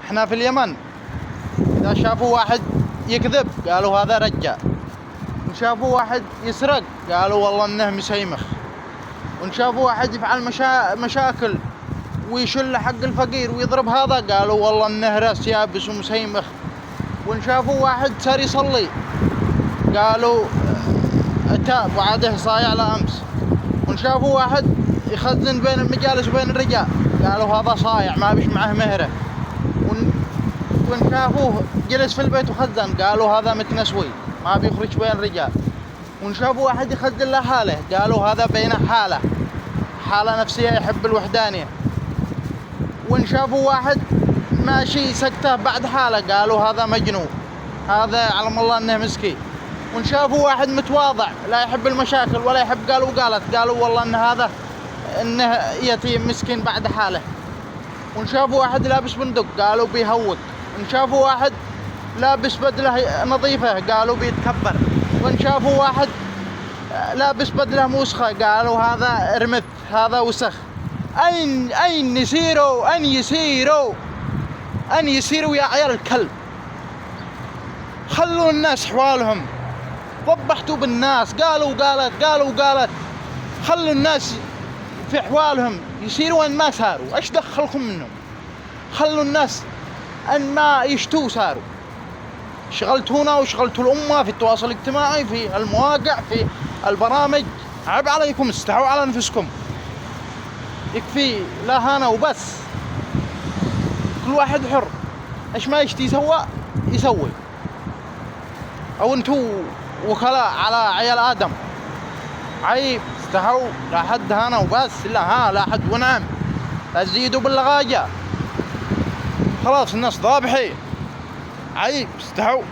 احنا في اليمن إذا شافوا واحد يكذب قالوا هذا رجال، وإن شافوا واحد يسرق قالوا والله إنه مسيمخ، وإن شافوا واحد يفعل مشاكل ويشل حق الفقير ويضرب هذا قالوا والله إنه راس يابس ومسيمخ، وإن شافوا واحد صار يصلي قالوا تاب وعاده صايع لأمس، وإن شافوا واحد يخزن بين المجالس وبين الرجال قالوا هذا صايع ما بيش معه مهره، وإن شافوه جلس في البيت وخزن قالوا هذا متنسوي ما بيخرج بين الرجال، وإن شافوا واحد يخزن لحاله قالوا هذا بينه حالة نفسية يحب الوحدانية، وإن شافوا واحد ماشي سكته بعد حاله قالوا هذا مجنون هذا علم الله إنه مسكين، وإن شافوا واحد متواضع لا يحب المشاكل ولا يحب قالوا والله إن هذا إنه يتيم مسكين بعد حاله، وإن شافوا واحد لابس بندق قالوا بيهوق، وإن شافوا واحد لابس بدلة نظيفة قالوا بيتكبر، وإن شافوا واحد لابس بدلة موسخة قالوا هذا ارمث هذا وسخ. أين يسيروا يا عيال الكلب؟ خلوا الناس حوالهم، ضبحتوا بالناس قالوا قالت، خلوا الناس في حوالهم يسيروا أن ما ساروا، ايش دخلكم منهم؟ خلوا الناس أن ما يشتوا ساروا، شغلتونا وشغلتوا الأمة في التواصل الاجتماعي في المواقع في البرامج، عيب عليكم استحوا على نفسكم، يكفي لا هانا وبس، كل واحد حر ايش ما يشتي يسوي، او انتو وكلاء على عيال آدم، عيب استحوا لا حد هانا وبس، لا حد ونعم، لا تزيدوا باللغاجة، خلاص الناس ضابحين، عيب استحوا.